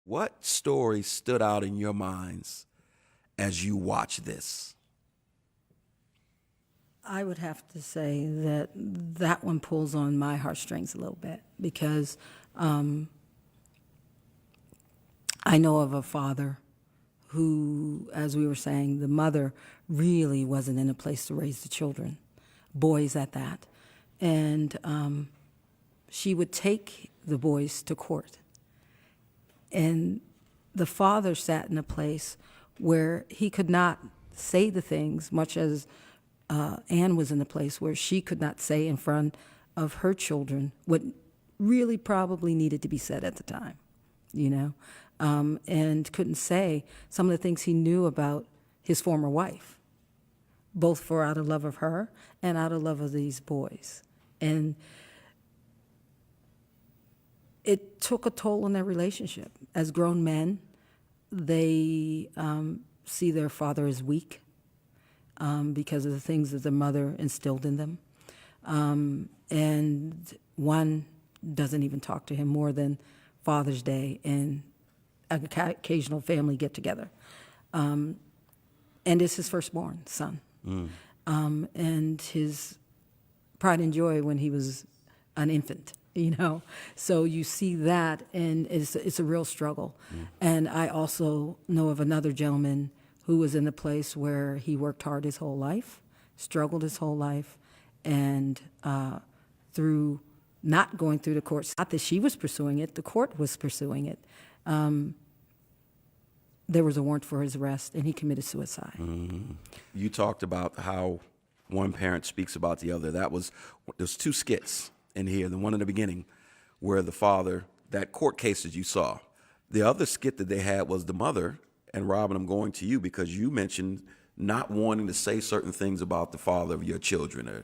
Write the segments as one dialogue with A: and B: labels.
A: What story stood out in your minds as you watch this?
B: I would have to say that that one pulls on my heartstrings a little bit because I know of a father who, as we were saying, the mother really wasn't in a place to raise the children, boys at that. And she would take the boys to court. And the father sat in a place where he could not say the things, much as Anne was in a place where she could not say in front of her children what really probably needed to be said at the time, you know, and couldn't say some of the things he knew about his former wife, both for out of love of her and out of love of these boys. And it took a toll on their relationship. As grown men, they see their father as weak because of the things that the mother instilled in them. And one doesn't even talk to him more than Father's Day and an occasional family get-together. And it's his firstborn son. And his pride and joy when he was an infant. You know, so you see that, and it's a real struggle. And I also know of another gentleman who was in a place where he worked hard his whole life, struggled his whole life, and through not going through the courts, not that she was pursuing it, the court was pursuing it. There was a warrant for his arrest, and he committed suicide.
A: You talked about how one parent speaks about the other. There's two skits in here, the one in the beginning where the father, that court case that you saw. The other skit that they had was the mother and Robin, I'm going to you because you mentioned not wanting to say certain things about the father of your children or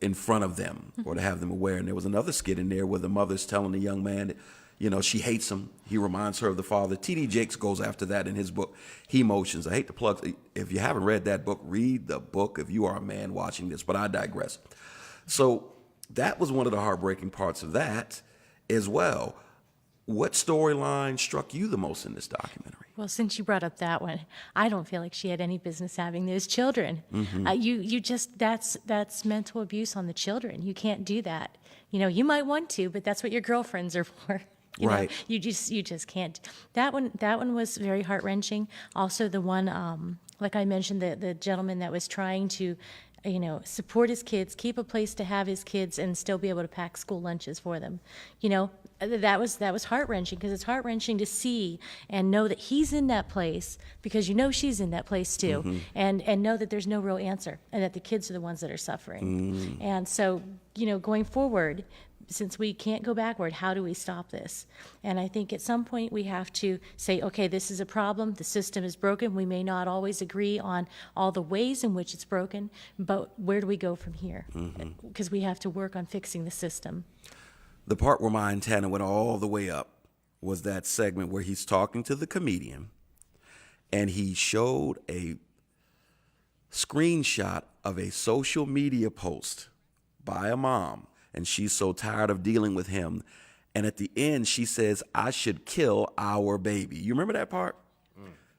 A: in front of them or to have them aware. And there was another skit in there where the mother's telling the young man that, you know, she hates him. He reminds her of the father. T.D. Jakes goes after that in his book, He Motions. I hate to plug, if you haven't read that book, read the book if you are a man watching this, but I digress. So that was one of the heartbreaking parts of that as well. What storyline struck you the most in this documentary?
C: Well, since you brought up that one, I don't feel like she had any business having those children. You just that's mental abuse on the children. You can't do that. You know, you might want to, but that's what your girlfriends are for. You know,
A: Right.
C: you just can't. That one was very heart-wrenching. Also, the one, like I mentioned, the gentleman that was trying to, you know, support his kids, keep a place to have his kids, and still be able to pack school lunches for them. You know, that was heart-wrenching because it's heart-wrenching to see and know that he's in that place because you know she's in that place too, and know that there's no real answer and that the kids are the ones that are suffering. And so, you know, going forward, since we can't go backward, how do we stop this? And I think at some point we have to say, okay, this is a problem. The system is broken. We may not always agree on all the ways in which it's broken, but where do we go from here? Because we have to work on fixing the system.
A: The part where my antenna went all the way up was that segment where he's talking to the comedian and he showed a screenshot of a social media post by a mom, and she's so tired of dealing with him. And at the end, she says, I should kill our baby. You remember that part?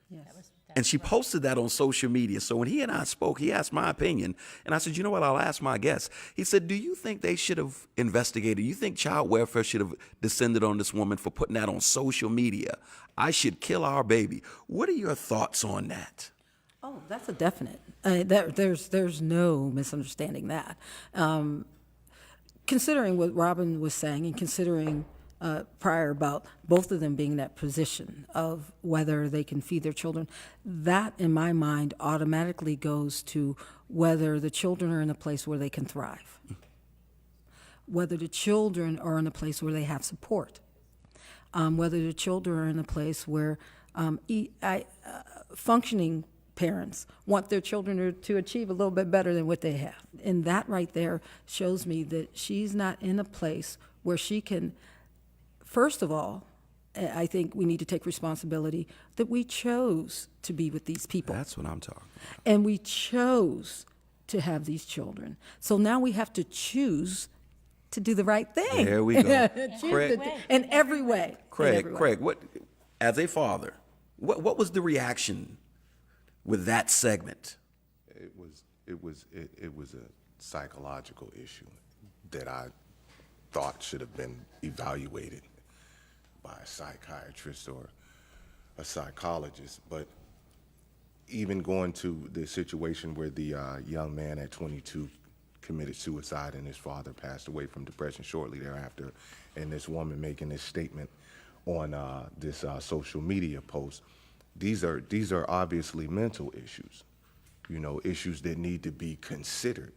B: Yes.
A: And she posted that on social media. So when he and I spoke, he asked my opinion. And I said, you know what, I'll ask my guest. He said, do you think they should have investigated? You think child welfare should have descended on this woman for putting that on social media? I should kill our baby. What are your thoughts on that?
B: Oh, that's a definite. There's no misunderstanding that. Considering what Robin was saying and considering prior about both of them being in that position of whether they can feed their children, that in my mind automatically goes to whether the children are in a place where they can thrive, whether the children are in a place where they have support, whether the children are in a place where functioning parents want their children to achieve a little bit better than what they have. And that right there shows me that she's not in a place where she can, first of all, I think we need to take responsibility that we chose to be with these people.
A: That's what I'm talking about.
B: And we chose to have these children. So now we have to choose to do the right thing.
A: There we go.
B: In every way.
A: Craig, what As a father, what was the reaction with that segment?
D: It was a psychological issue that I thought should have been evaluated by a psychiatrist or a psychologist. But even going to the situation where the young man at 22 committed suicide and his father passed away from depression shortly thereafter, and this woman making this statement on this social media post, these are obviously mental issues, issues that need to be considered.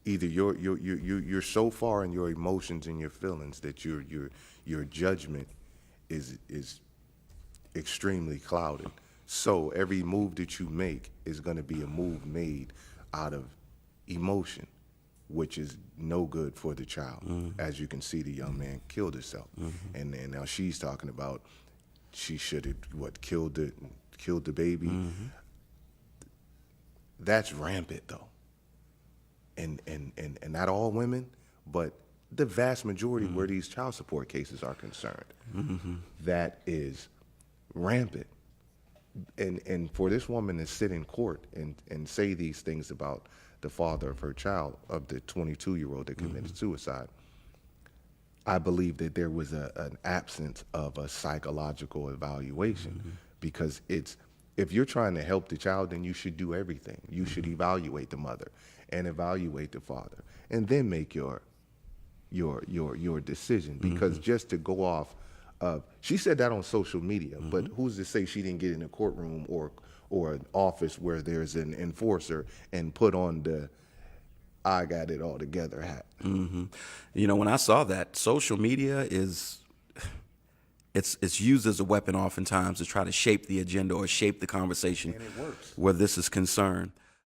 D: Either you're so far in your emotions and your feelings that your judgment is extremely clouded. So every move that you make is going to be a move made out of emotion, which is no good for the child. As you can see, the young man killed himself, and now she's talking about she should have killed the baby. That's rampant, though, and not all women, but the vast majority where these child support cases are concerned, that is rampant. And for this woman to sit in court and say these things about the father of her child, of the 22-year-old that committed suicide, I believe that there was an absence of a psychological evaluation, because if you're trying to help the child, then you should do everything. You should evaluate the mother and evaluate the father, and then make your decision. Because just to go off of, she said that on social media, but who's to say she didn't get in a courtroom or an office where there's an enforcer and put on the "I got it all together" hat?
A: When I saw that, social media it's used as a weapon oftentimes to try to shape the agenda or shape the conversation
D: And it works.
A: where this is concerned.